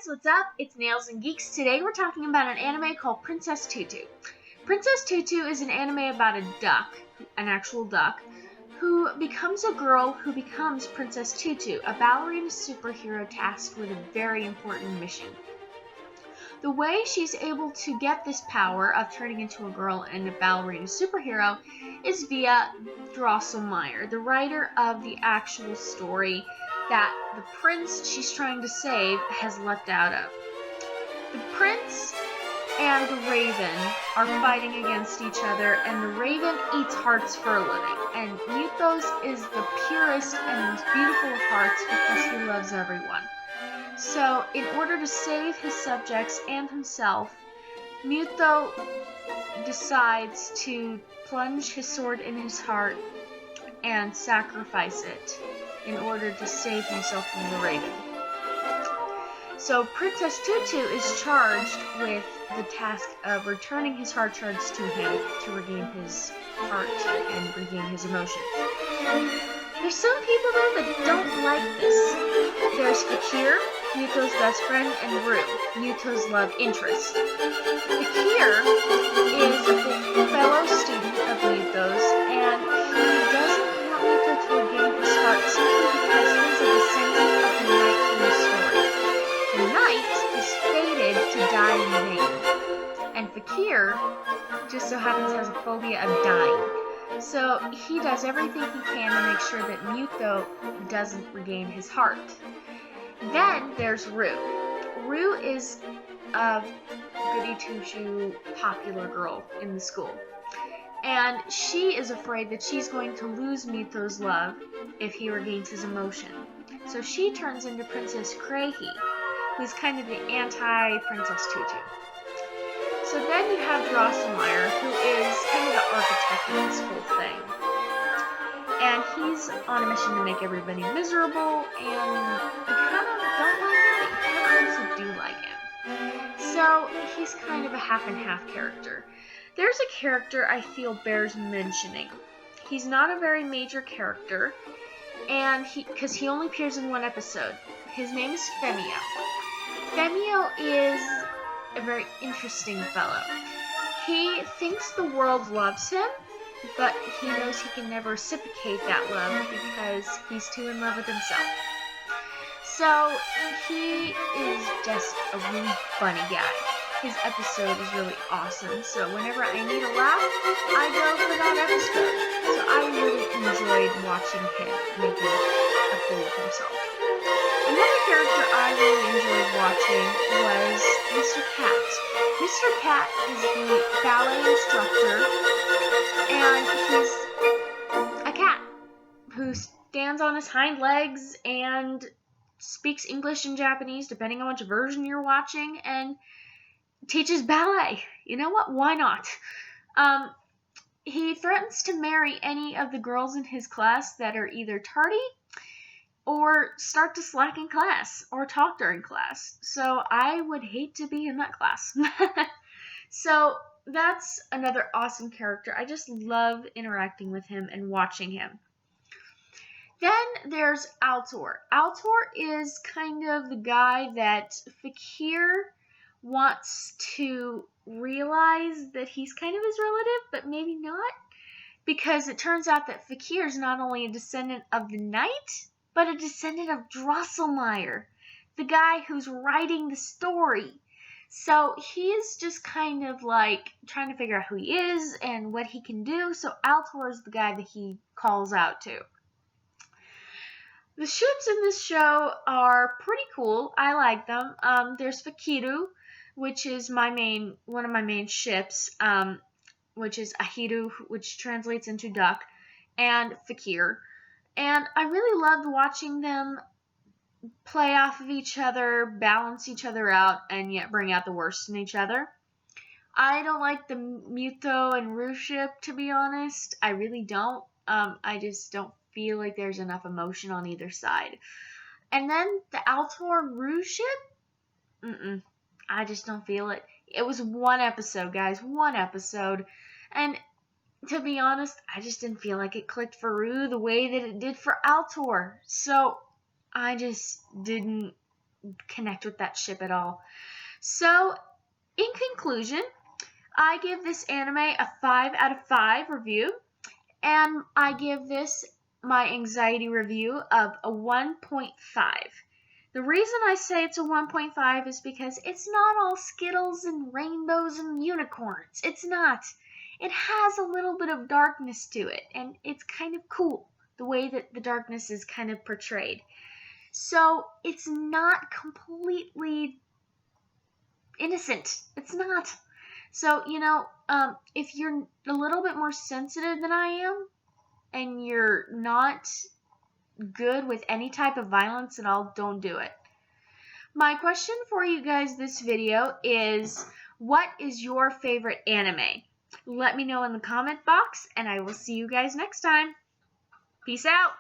what's up? It's Nails and Geeks. Today we're talking about an anime called Princess Tutu. Princess Tutu is an anime about a duck, an actual duck, who becomes a girl who becomes Princess Tutu, a ballerina superhero tasked with a very important mission. The way she's able to get this power of turning into a girl and a ballerina superhero is via Drosselmeyer, the writer of the actual story that the prince she's trying to save has left out of. The prince and the raven are fighting against each other, and the raven eats hearts for a living, and Muthos is the purest and most beautiful of hearts because he loves everyone. So, in order to save his subjects and himself, Mutho decides to plunge his sword in his heart and sacrifice it in order to save himself from the raven. So Princess Tutu is charged with the task of returning his heart shards to him to regain his heart and regain his emotion. There's some people though that don't like this. There's Fakir, Mutho's best friend, and Rue, Mutho's love interest. Fakir is a fellow student of Mutho's, and he doesn't want Mutho to regain his heart simply because he's a descendant of the knight in the story. The knight is fated to die in vain, and Fakir just so happens has a phobia of dying. So he does everything he can to make sure that Mutho doesn't regain his heart. Then there's Rue. Rue is a goody two-shoe popular girl in the school. And she is afraid that she's going to lose Mutho's love if he regains his emotion. So she turns into Princess Krehi, who's kind of the anti-Princess Tutu. So then you have Drosselmeyer, who is kind of the architect of this whole thing. And he's on a mission to make everybody miserable, and you kind of don't like him, but you kind of also do like him. So he's kind of a half and half character. There's a character I feel bears mentioning. He's not a very major character, and because he only appears in one episode. His name is Femio. Femio is a very interesting fellow. He thinks the world loves him, but he knows he can never reciprocate that love because he's too in love with himself. So he is just a really funny guy. His episode is really awesome, so whenever I need a laugh, I go for that episode. So I really enjoyed watching him making a fool of himself. Another character I really enjoyed watching was Mr. Cat. Mr. Cat is the ballet instructor, and he's a cat who stands on his hind legs and speaks English and Japanese, depending on which version you're watching, and teaches ballet. You know what? Why not? He threatens to marry any of the girls in his class that are either tardy or start to slack in class or talk during class. So I would hate to be in that class. So that's another awesome character. I just love interacting with him and watching him. Then there's Altor. Altor is kind of the guy that Fakir wants to realize that he's kind of his relative, but maybe not. Because it turns out that Fakir is not only a descendant of the knight, but a descendant of Drosselmeyer, the guy who's writing the story. So he is just kind of like trying to figure out who he is and what he can do. So Altor is the guy that he calls out to. The ships in this show are pretty cool. I like them. There's Fakiru, which is one of my main ships, which is Ahiru, which translates into duck, and Fakir. And I really loved watching them play off of each other, balance each other out, and yet bring out the worst in each other. I don't like the Mutho and Rue ship, to be honest. I really don't. I just don't feel like there's enough emotion on either side. And then the Altor Rue ship? I just don't feel it. It was one episode, guys. One episode. And to be honest, I just didn't feel like it clicked for Rue the way that it did for Altor. So I just didn't connect with that ship at all. So, in conclusion, I give this anime a 5 out of 5 review, and I give this my anxiety review of a 1.5. The reason I say it's a 1.5 is because it's not all Skittles and rainbows and unicorns. It's not. It has a little bit of darkness to it, and it's kind of cool the way that the darkness is kind of portrayed. So it's not completely innocent. It's not. So, if you're a little bit more sensitive than I am, and you're not good with any type of violence at all, don't do it. My question for you guys this video is, what is your favorite anime? Let me know in the comment box, and I will see you guys next time. Peace out!